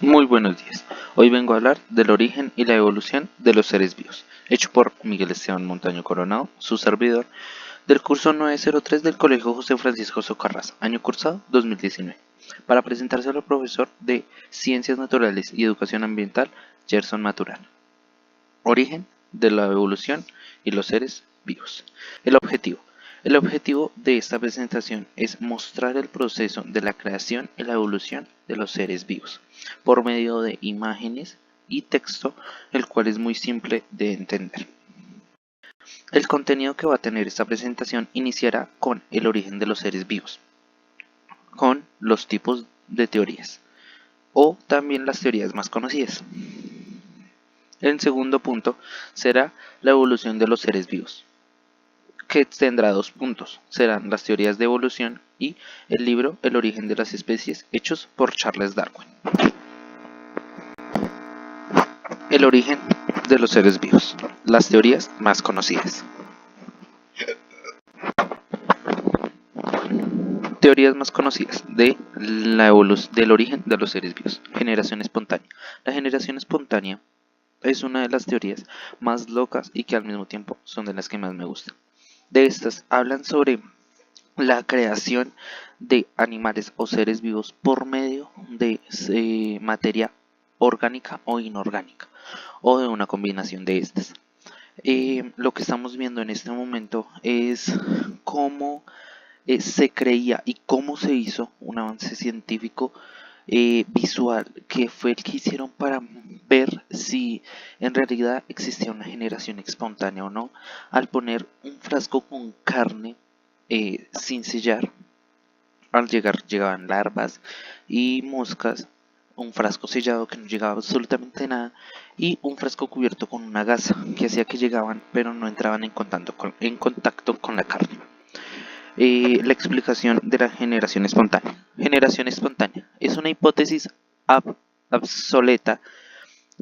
Muy buenos días. Hoy vengo a hablar del origen y la evolución de los seres vivos, hecho por Miguel Esteban Montaño Coronado, su servidor, del curso 903 del Colegio José Francisco Socarrás, año cursado 2019, para presentárselo al profesor de Ciencias Naturales y Educación Ambiental, Gerson Maturana. Origen de la evolución y los seres vivos. El objetivo. El objetivo de esta presentación es mostrar el proceso de la creación y la evolución de los seres vivos por medio de imágenes y texto, el cual es muy simple de entender. El contenido que va a tener esta presentación iniciará con el origen de los seres vivos, con los tipos de teorías o también las teorías más conocidas. El segundo punto será la evolución de los seres vivos, que tendrá 2 puntos, serán las teorías de evolución y el libro El origen de las especies, hechos por Charles Darwin. El origen de los seres vivos, las teorías más conocidas. Teorías más conocidas del origen de los seres vivos. Generación espontánea. La generación espontánea es una de las teorías más locas y que al mismo tiempo son de las que más me gustan. De estas hablan sobre la creación de animales o seres vivos por medio de materia orgánica o inorgánica o de una combinación de estas. Lo que estamos viendo en este momento es cómo se creía y cómo se hizo un avance científico visual, que fue el que hicieron para ver si en realidad existía una generación espontánea o no, al poner un frasco con carne sin sellar. Al llegaban larvas y moscas, un frasco sellado que no llegaba absolutamente nada y un frasco cubierto con una gasa que hacía que llegaban pero no entraban en contacto con la carne. La explicación de la generación espontánea. Generación espontánea es una hipótesis obsoleta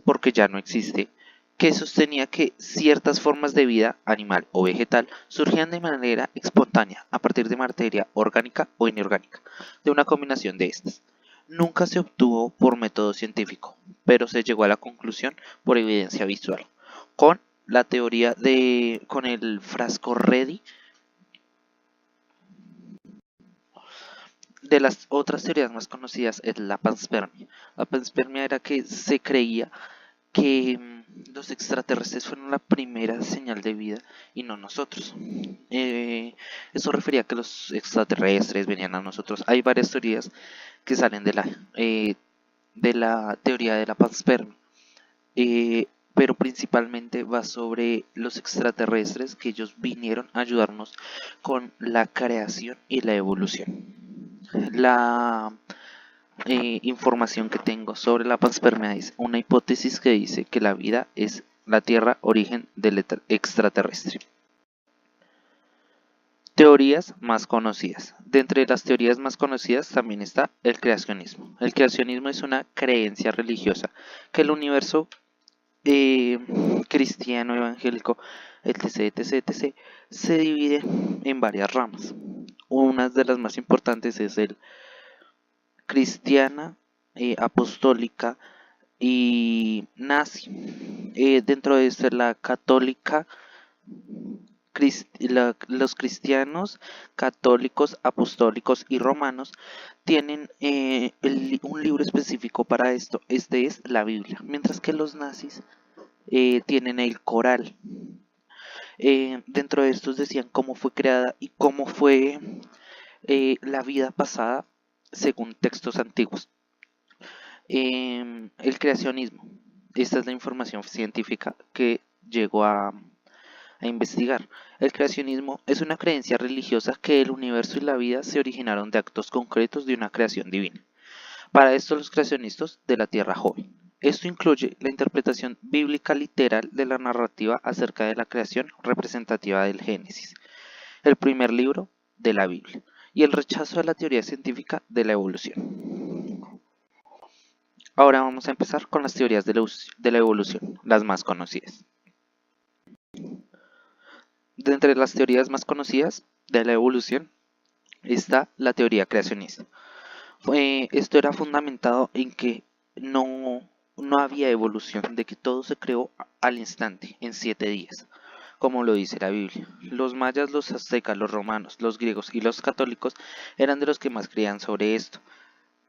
porque ya no existe, que sostenía que ciertas formas de vida, animal o vegetal, surgían de manera espontánea a partir de materia orgánica o inorgánica, de una combinación de estas. Nunca se obtuvo por método científico, pero se llegó a la conclusión por evidencia visual, con la teoría con el frasco Reddy. De las otras teorías más conocidas es la panspermia. La panspermia era que se creía que los extraterrestres fueron la primera señal de vida y no nosotros. Eso refería a que los extraterrestres venían a nosotros. Hay varias teorías que salen de la teoría de la panspermia, pero principalmente va sobre los extraterrestres, que ellos vinieron a ayudarnos con la creación y la evolución. La información que tengo sobre la panspermia es una hipótesis que dice que la vida es la Tierra origen del extraterrestre. Teorías más conocidas. De entre las teorías más conocidas también está el creacionismo. El creacionismo es una creencia religiosa que el universo cristiano, evangélico, etc., se divide en varias ramas. Una de las más importantes es el cristiana, apostólica y nazi. Dentro de esto, la católica, los cristianos, católicos, apostólicos y romanos tienen un libro específico para esto. Este es la Biblia, mientras que los nazis tienen el Corán. Dentro de estos decían cómo fue creada y cómo fue la vida pasada según textos antiguos. El creacionismo. Esta es la información científica que llegó a investigar. El creacionismo es una creencia religiosa que el universo y la vida se originaron de actos concretos de una creación divina. Para esto, los creacionistas de la Tierra joven. Esto incluye la interpretación bíblica literal de la narrativa acerca de la creación representativa del Génesis, el primer libro de la Biblia, y el rechazo de la teoría científica de la evolución. Ahora vamos a empezar con las teorías de la evolución, las más conocidas. De entre las teorías más conocidas de la evolución está la teoría creacionista. Esto era fundamentado en que no había evolución, de que todo se creó al instante, en 7 días, como lo dice la Biblia. Los mayas, los aztecas, los romanos, los griegos y los católicos eran de los que más creían sobre esto.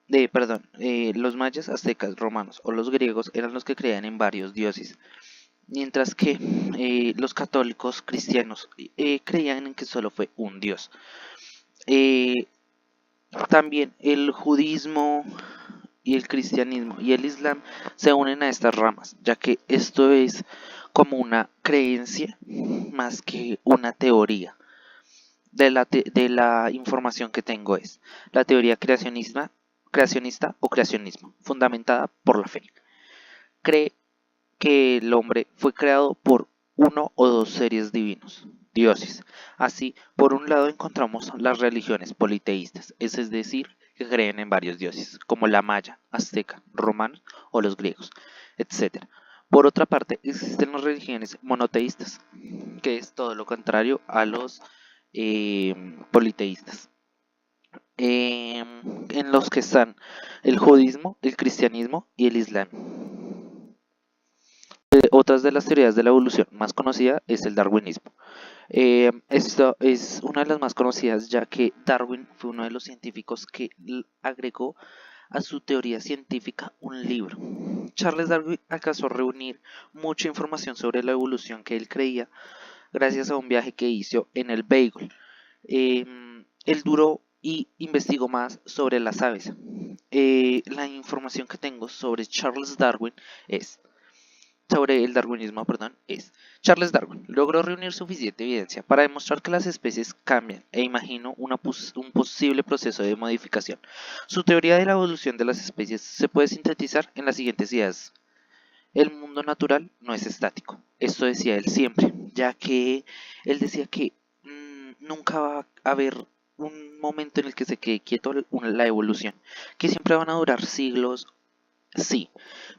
Los mayas, aztecas, romanos o los griegos eran los que creían en varios dioses, mientras que los católicos cristianos creían en que solo fue un dios. Eh, También el judismo y el cristianismo y el islam se unen a estas ramas, ya que esto es como una creencia más que una teoría. De la información que tengo es la teoría creacionista o creacionismo, fundamentada por la fe. Cree que el hombre fue creado por uno o dos seres divinos, dioses. Así, por un lado encontramos las religiones politeístas, es decir, que creen en varios dioses, como la maya, azteca, romana o los griegos, etc. Por otra parte, existen las religiones monoteístas, que es todo lo contrario a los politeístas, en los que están el judismo, el cristianismo y el islam. Otras de las teorías de la evolución más conocida es el darwinismo. Esto es una de las más conocidas, ya que Darwin fue uno de los científicos que agregó a su teoría científica un libro. Charles Darwin alcanzó a reunir mucha información sobre la evolución que él creía gracias a un viaje que hizo en el Beagle. Él duró y investigó más sobre las aves. La información que tengo sobre Charles Darwin es sobre el darwinismo, es Charles Darwin logró reunir suficiente evidencia para demostrar que las especies cambian e imaginó un posible proceso de modificación. Su teoría de la evolución de las especies se puede sintetizar en las siguientes ideas. El mundo natural no es estático, esto decía él siempre, ya que él decía que nunca va a haber un momento en el que se quede quieto la evolución, que siempre van a durar siglos, sí,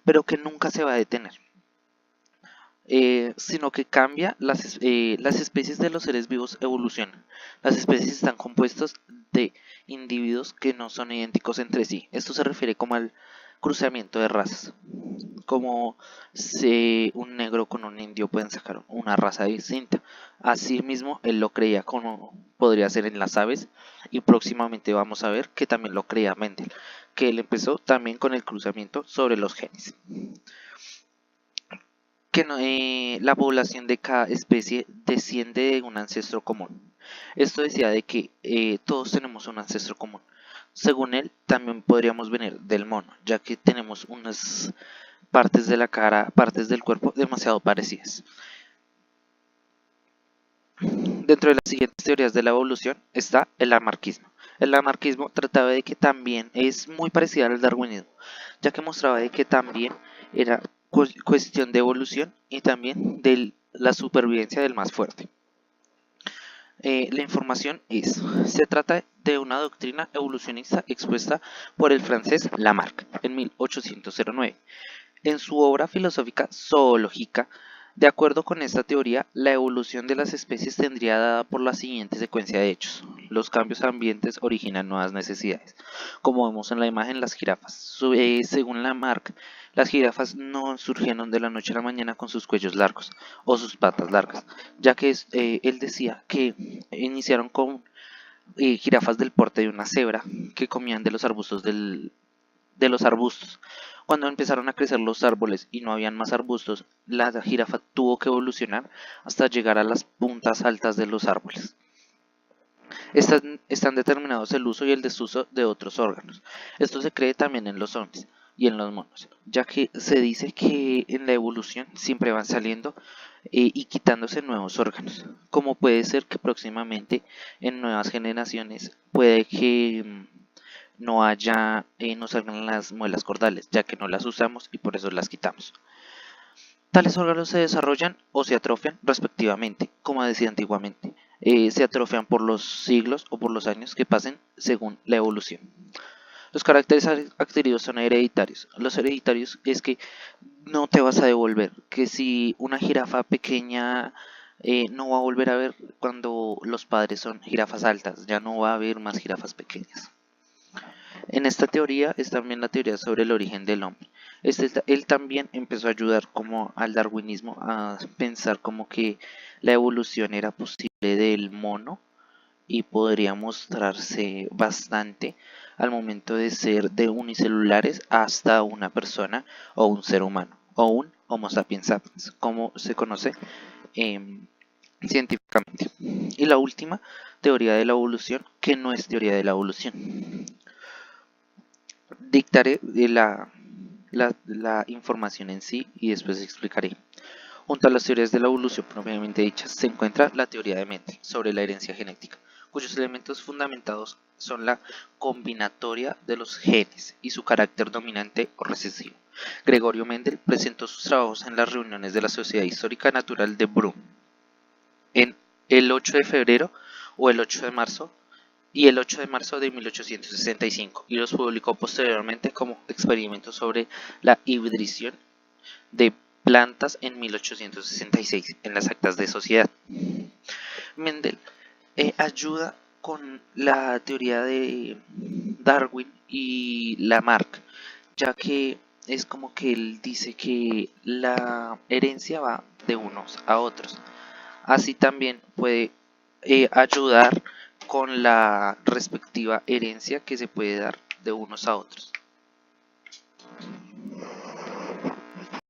pero que nunca se va a detener. Sino que cambia, las especies de los seres vivos evolucionan. Las especies están compuestas de individuos que no son idénticos entre sí. Esto se refiere como al cruzamiento de razas. Como si un negro con un indio pueden sacar una raza distinta. Asimismo, él lo creía como podría ser en las aves, y próximamente vamos a ver que también lo creía Mendel, que él empezó también con el cruzamiento sobre los genes. Que la población de cada especie desciende de un ancestro común. Esto decía de que todos tenemos un ancestro común. Según él, también podríamos venir del mono, ya que tenemos unas partes de la cara, partes del cuerpo demasiado parecidas. Dentro de las siguientes teorías de la evolución está el lamarquismo. El lamarquismo trataba de que también es muy parecido al darwinismo, ya que mostraba de que también era cuestión de evolución y también de la supervivencia del más fuerte. La información se trata de una doctrina evolucionista expuesta por el francés Lamarck en 1809. En su obra filosófica Zoológica, de acuerdo con esta teoría, la evolución de las especies tendría dada por la siguiente secuencia de hechos. Los cambios ambientes originan nuevas necesidades. Como vemos en la imagen, las jirafas. Según Lamarck, las jirafas no surgieron de la noche a la mañana con sus cuellos largos o sus patas largas, ya que él decía que iniciaron con jirafas del porte de una cebra que comían de los arbustos de los arbustos. Cuando empezaron a crecer los árboles y no habían más arbustos, la jirafa tuvo que evolucionar hasta llegar a las puntas altas de los árboles. Están determinados el uso y el desuso de otros órganos. Esto se cree también en los zombies y en los monos, ya que se dice que en la evolución siempre van saliendo y quitándose nuevos órganos, como puede ser que próximamente en nuevas generaciones puede que no salgan las muelas cordales, ya que no las usamos y por eso las quitamos. Tales órganos se desarrollan o se atrofian respectivamente, como decía antiguamente. Se atrofian por los siglos o por los años que pasen según la evolución. Los caracteres adquiridos son hereditarios. Los hereditarios es que no te vas a devolver, que si una jirafa pequeña no va a volver a ver cuando los padres son jirafas altas, ya no va a haber más jirafas pequeñas. En esta teoría es también la teoría sobre el origen del hombre, Él también empezó a ayudar como al darwinismo a pensar como que la evolución era posible del mono y podría mostrarse bastante al momento de ser de unicelulares hasta una persona o un ser humano o un Homo sapiens sapiens, como se conoce em, científicamente. Y la última, teoría de la evolución, que no es teoría de la evolución. Dictaré la información en sí y después explicaré. Junto a las teorías de la evolución propiamente dichas se encuentra la teoría de Mendel sobre la herencia genética, cuyos elementos fundamentados son la combinatoria de los genes y su carácter dominante o recesivo. Gregorio Mendel presentó sus trabajos en las reuniones de la Sociedad Histórica Natural de Brünn en el 8 de febrero o el 8 de marzo y el 8 de marzo de 1865 y los publicó posteriormente como experimentos sobre la hibridación de plantas en 1866 en las actas de sociedad. Mendel ayuda con la teoría de Darwin y Lamarck, ya que es como que él dice que la herencia va de unos a otros. Así también puede ayudar con la respectiva herencia que se puede dar de unos a otros.